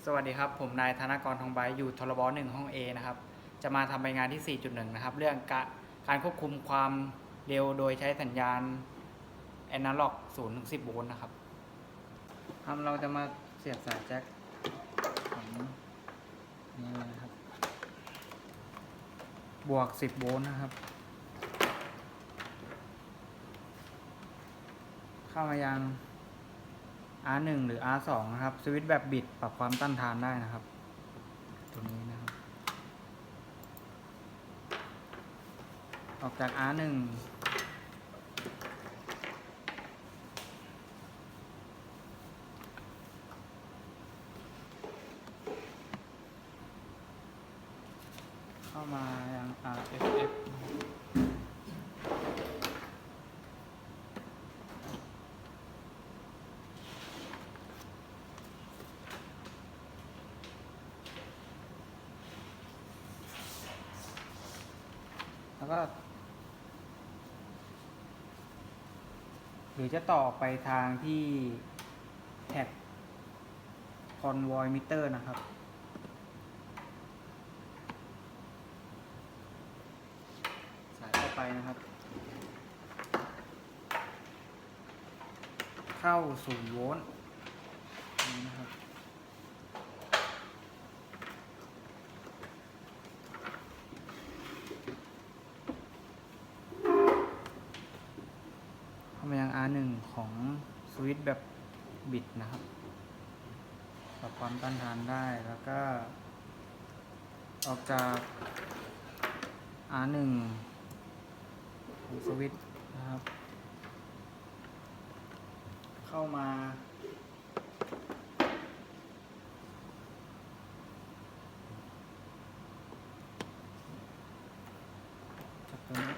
สวัสดีครับผมนายธนกรทองใบอยู่ทรบ1ห้อง A นะครับจะมาทำรายงานที่ 4.1 นะครับเรื่องการควบคุมความเร็วโดยใช้สัญญาณแอนาล็อก0 ถึง 10 โวลต์นะครับเราจะมาเสียบสายแจ็คของนี่นะครับบวก 10 โวลต์นะครับเข้ามายัง R1 หรือ R2 นะครับสวิตช์แบบบิดปรับความต้านทานได้นะครับตัวนี้นะครับออกจาก R1 เข้ามายัง RFF แล้วก็หรือจะต่อไปทางที่แท็กคอนวอยมิเตอร์นะครับสายเข้าไปนะครับเข้า0 โวลต์นี่นะครับเข้ามายัง R1 ของสวิตช์แบบบิดนะครับปรับความต้านทานได้แล้วก็ออกจาก R1 ของสวิตช์นะครับเข้ามาจากตัวนี้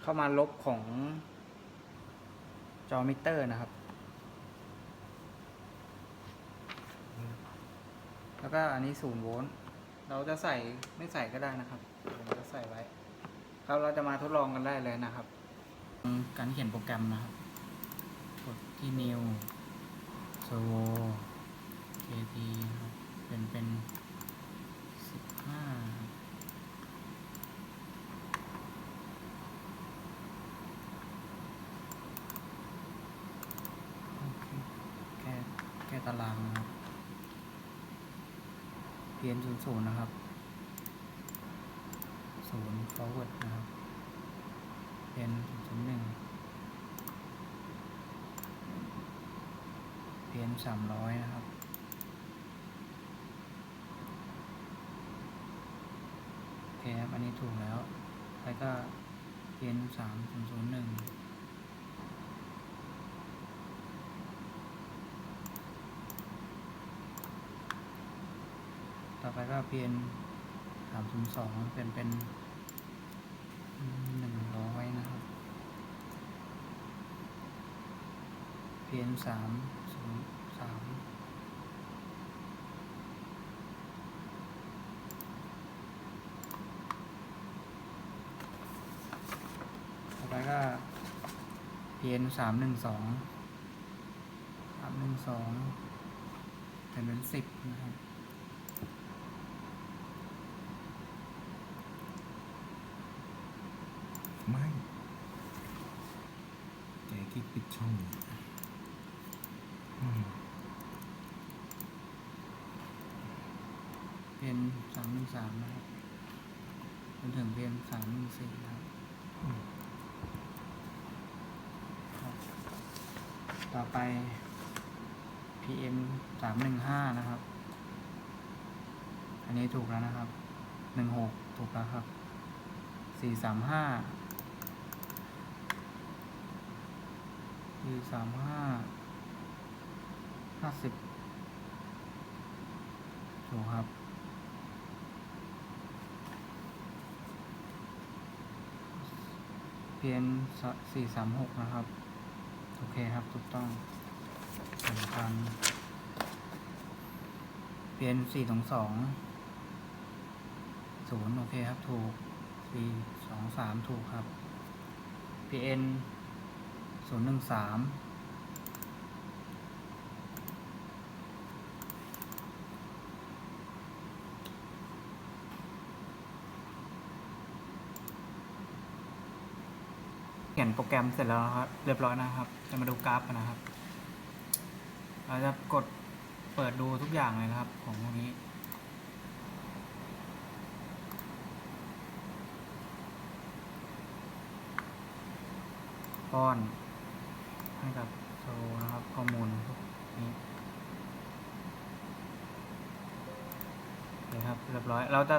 เข้ามาลบของจอมิเตอร์นะครับแล้วก็อันนี้0 โวลต์เราจะใส่ไม่ใส่ก็ได้นะครับผมจะใส่ไว้ครับเราจะมาทดลองกันได้เลยนะครับการเขียนโปรแกรมนะครับกดที่ New Servo KT ครับเป็น15แค่ตารางนะครับเพียน00นะครับ0 forward นะครับเพียน001เพียน300นะครับโอเคครับอันนี้ถูกแล้วแล้วก็เพียน3001ต่อไปก็เพียน302เป็น100นะครับเพียน303ต่อไปก็เพียน312เป็น10นะครับไม่แกคลิกปิดช่องเพียน313นะครับจนถึงเพียน314นะครับต่อไป PM 315นะครับอันนี้ถูกแล้วนะครับ16ถูกแล้วครับ43550ถูกครับเพียน436นะครับโอเคครับถูกต้องสำคัญเพียน422 0โอเคครับถูก 423ถูกครับ PN 013เขียนโปรแกรมเสร็จแล้วครับเรียบร้อยนะครับจะมาดูกราฟกันนะครับเราจะกดเปิดดูทุกอย่างเลยนะครับของพวกนี้ป้อนให้กับโซนะครับข้อมูลพวกนี้โอเคครับเรียบร้อยเราจะ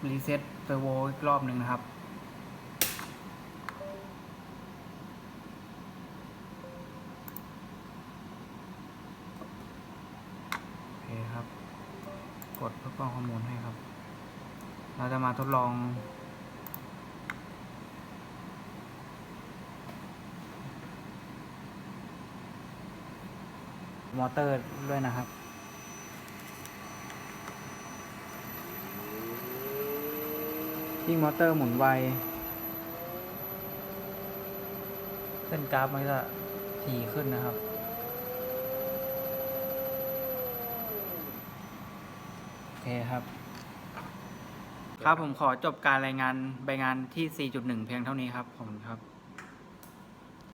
รีเซ็ตเซอร์โวอีกรอบหนึ่งนะครับโอเคครับกดเพื่อกรองข้อมูลให้ครับเราจะมาทดลองมอเตอร์ด้วยนะครับยิ่งมอเตอร์หมุนไวเส้นกราฟมันจะถี่ขึ้นนะครับโอเคครับครับผมขอจบการรายงานใบงานที่ 4.1 เพียงเท่านี้ครับผมครับ